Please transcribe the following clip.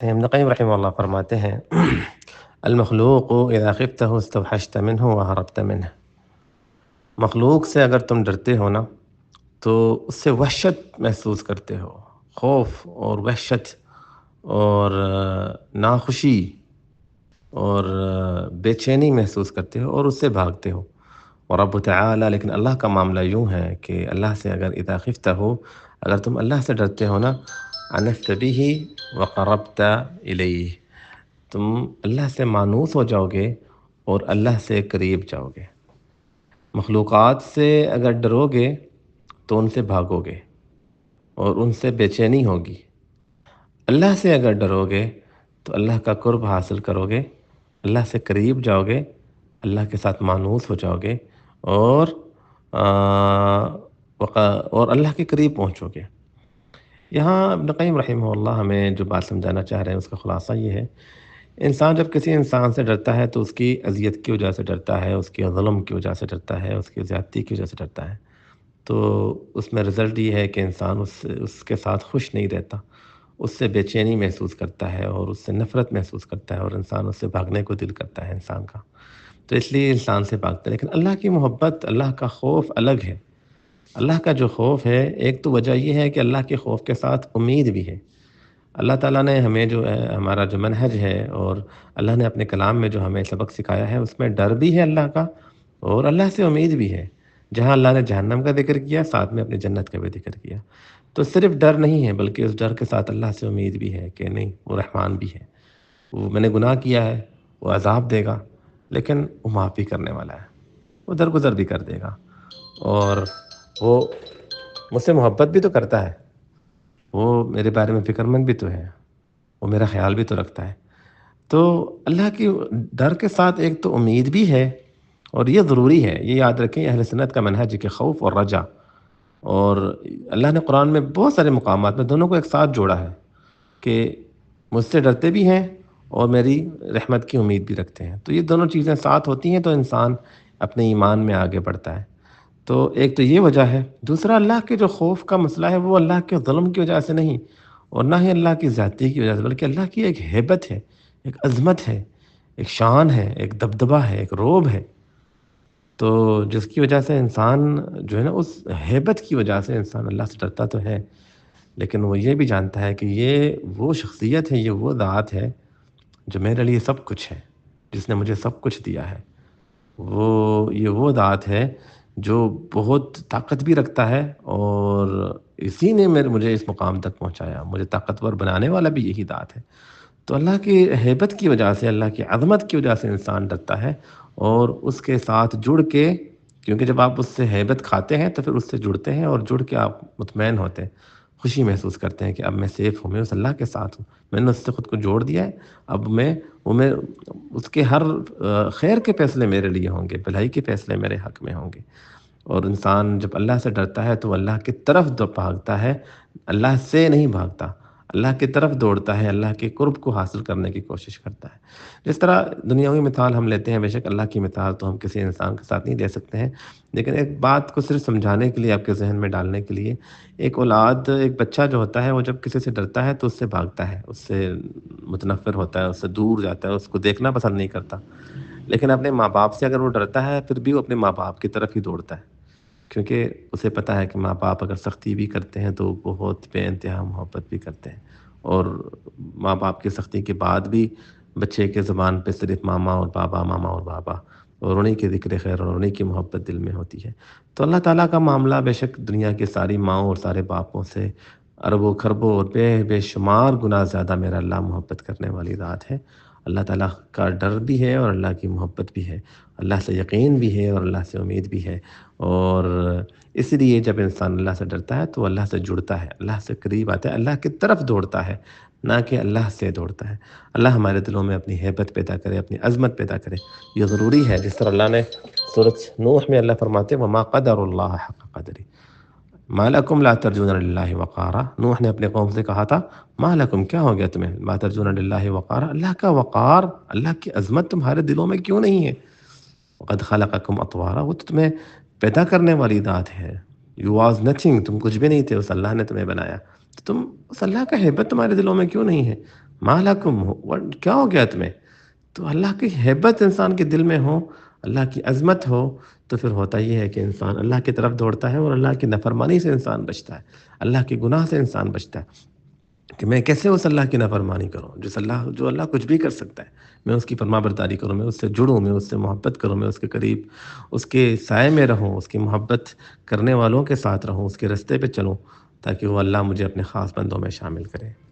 ابن قیم رحمہ اللہ فرماتے ہیں المخلوق اذا خفته استوحشت منه وهربت منه. مخلوق سے اگر تم ڈرتے ہو نا تو اس سے وحشت محسوس کرتے ہو، خوف اور وحشت اور ناخوشی اور بے چینی محسوس کرتے ہو اور اس سے بھاگتے ہو. اور رب تعالی، لیکن اللہ کا معاملہ یوں ہے کہ اللہ سے اگر اذا خفتہ ہو، اگر تم اللہ سے ڈرتے ہو نا، انست به وقربت الیہ، تم اللہ سے مانوس ہو جاؤ گے اور اللہ سے قریب جاؤ گے. مخلوقات سے اگر ڈرو گے تو ان سے بھاگو گے اور ان سے بے چینی ہوگی. اللہ سے اگر ڈرو گے تو اللہ کا قرب حاصل کرو گے، اللہ سے قریب جاؤ گے، اللہ کے ساتھ مانوس ہو جاؤ گے اور اور اللہ کے قریب پہنچو گے. یہاں ابن قیم رحمہ اللہ ہمیں جو بات سمجھانا چاہ رہے ہیں اس کا خلاصہ یہ ہے، انسان جب کسی انسان سے ڈرتا ہے تو اس کی اذیت کی وجہ سے ڈرتا ہے، اس کی ظلم کی وجہ سے ڈرتا ہے، اس کی زیادتی کی وجہ سے ڈرتا ہے. تو اس میں رزلٹ یہ ہے کہ انسان اس کے ساتھ خوش نہیں رہتا، اس سے بے چینی محسوس کرتا ہے اور اس سے نفرت محسوس کرتا ہے اور انسان اس سے بھاگنے کو دل کرتا ہے انسان کا. تو اس لیے انسان سے بھاگتا ہے. لیکن اللہ کی محبت، اللہ کا خوف الگ ہے. اللہ کا جو خوف ہے، ایک تو وجہ یہ ہے کہ اللہ کے خوف کے ساتھ امید بھی ہے. اللہ تعالیٰ نے ہمیں جو ہے، ہمارا جو منہج ہے اور اللہ نے اپنے کلام میں جو ہمیں سبق سکھایا ہے، اس میں ڈر بھی ہے اللہ کا اور اللہ سے امید بھی ہے. جہاں اللہ نے جہنم کا ذکر کیا، ساتھ میں اپنی جنت کا بھی ذکر کیا. تو صرف ڈر نہیں ہے بلکہ اس ڈر کے ساتھ اللہ سے امید بھی ہے کہ نہیں، وہ رحمان بھی ہے، وہ میں نے گناہ کیا ہے، وہ عذاب دے گا لیکن وہ معاف بھی کرنے والا ہے، وہ درگزر بھی کر دے گا اور وہ مجھ سے محبت بھی تو کرتا ہے، وہ میرے بارے میں فکر مند بھی تو ہے، وہ میرا خیال بھی تو رکھتا ہے. تو اللہ کی ڈر کے ساتھ ایک تو امید بھی ہے اور یہ ضروری ہے. یہ یاد رکھیں، اہل سنت کا منہج ہے کہ خوف اور رجا. اور اللہ نے قرآن میں بہت سارے مقامات میں دونوں کو ایک ساتھ جوڑا ہے کہ مجھ سے ڈرتے بھی ہیں اور میری رحمت کی امید بھی رکھتے ہیں. تو یہ دونوں چیزیں ساتھ ہوتی ہیں تو انسان اپنے ایمان میں آگے بڑھتا ہے. تو ایک تو یہ وجہ ہے. دوسرا، اللہ کے جو خوف کا مسئلہ ہے وہ اللہ کے ظلم کی وجہ سے نہیں اور نہ ہی اللہ کی ذاتی کی وجہ سے، بلکہ اللہ کی ایک ہیبت ہے، ایک عظمت ہے، ایک شان ہے، ایک دبدبہ ہے، ایک روب ہے. تو جس کی وجہ سے انسان جو ہے نا، اس ہیبت کی وجہ سے انسان اللہ سے ڈرتا تو ہے، لیکن وہ یہ بھی جانتا ہے کہ یہ وہ شخصیت ہے، یہ وہ ذات ہے جو میرے لیے سب کچھ ہے، جس نے مجھے سب کچھ دیا ہے. یہ وہ ذات ہے جو بہت طاقت بھی رکھتا ہے اور اسی نے مجھے اس مقام تک پہنچایا. مجھے طاقتور بنانے والا بھی یہی ذات ہے. تو اللہ کی ہیبت کی وجہ سے، اللہ کی عظمت کی وجہ سے انسان ڈرتا ہے اور اس کے ساتھ جڑ کے، کیونکہ جب آپ اس سے ہیبت کھاتے ہیں تو پھر اس سے جڑتے ہیں اور جڑ کے آپ مطمئن ہوتے ہیں، خوشی محسوس کرتے ہیں کہ اب میں سیف ہوں، میں اس اللہ کے ساتھ ہوں، میں نے اس سے خود کو جوڑ دیا ہے. اب میں اس کے ہر خیر کے فیصلے میرے لیے ہوں گے، بھلائی کے فیصلے میرے حق میں ہوں گے. اور انسان جب اللہ سے ڈرتا ہے تو اللہ کی طرف بھاگتا ہے، اللہ سے نہیں بھاگتا، اللہ کی طرف دوڑتا ہے، اللہ کے قرب کو حاصل کرنے کی کوشش کرتا ہے. جس طرح دنیاوی مثال ہم لیتے ہیں، بے شک اللہ کی مثال تو ہم کسی انسان کے ساتھ نہیں دے سکتے ہیں، لیکن ایک بات کو صرف سمجھانے کے لیے، آپ کے ذہن میں ڈالنے کے لیے، ایک اولاد، ایک بچہ جو ہوتا ہے وہ جب کسی سے ڈرتا ہے تو اس سے بھاگتا ہے، اس سے متنفر ہوتا ہے، اس سے دور جاتا ہے، اس کو دیکھنا پسند نہیں کرتا. لیکن اپنے ماں باپ سے اگر وہ ڈرتا ہے پھر بھی وہ اپنے ماں باپ کی طرف ہی دوڑتا ہے، کیونکہ اسے پتہ ہے کہ ماں باپ اگر سختی بھی کرتے ہیں تو بہت بے انتہا محبت بھی کرتے ہیں. اور ماں باپ کی سختی کے بعد بھی بچے کے زبان پہ صرف ماما اور بابا، ماما اور بابا، اور انہیں کی ذکر خیر اور انہیں کی محبت دل میں ہوتی ہے. تو اللہ تعالیٰ کا معاملہ بے شک دنیا کی ساری ماؤں اور سارے باپوں سے اربوں خربوں اور بے شمار گنا زیادہ میرا اللہ محبت کرنے والی ذات ہے. اللہ تعالیٰ کا ڈر بھی ہے اور اللہ کی محبت بھی ہے، اللہ سے یقین بھی ہے اور اللہ سے امید بھی ہے. اور اس لیے جب انسان اللہ سے ڈرتا ہے تو اللہ سے جڑتا ہے، اللہ سے قریب آتا ہے، اللہ کی طرف دوڑتا ہے، نہ کہ اللہ سے دوڑتا ہے. اللہ ہمارے دلوں میں اپنی ہیبت پیدا کرے، اپنی عظمت پیدا کرے. یہ ضروری ہے. جس طرح اللہ نے سورۃ نوح میں اللہ فرماتے ہیں وما قدر اللہ حق قدری ما لکم لا ترجون للہ وقارا. نوح نے اپنے قوم سے کہا تھا ما لکم، کیا ہو گیا تمہیں، لا ترجون للہ وقارا، اللہ کا وقار، اللہ کی عظمت تمہارے دلوں میں کیوں نہیں ہے. وقد خلقکم اطوارا، وہ تو تمہیں پیدا کرنے والی ذات ہے. یو واز نتھنگ، تم کچھ بھی نہیں تھے، اس اللہ نے تمہیں بنایا. تو تم اس اللہ کا ہیبت تمہارے دلوں میں کیوں نہیں ہے. مالکم کیا ہو گیا تمہیں؟ تو اللہ کی ہیبت انسان کے دل میں ہو، اللہ کی عظمت ہو، تو پھر ہوتا یہ ہے کہ انسان اللہ کی طرف دوڑتا ہے اور اللہ کی نافرمانی سے انسان بچتا ہے، اللہ کے گناہ سے انسان بچتا ہے کہ میں کیسے اس اللہ کی نافرمانی کروں جو اللہ کچھ بھی کر سکتا ہے، میں اس کی فرما برداری کروں، میں اس سے جڑوں، میں اس سے محبت کروں، میں اس کے قریب اس کے سائے میں رہوں، اس کی محبت کرنے والوں کے ساتھ رہوں، اس کے رستے پہ چلوں، تاکہ وہ اللہ مجھے اپنے خاص بندوں میں شامل کرے۔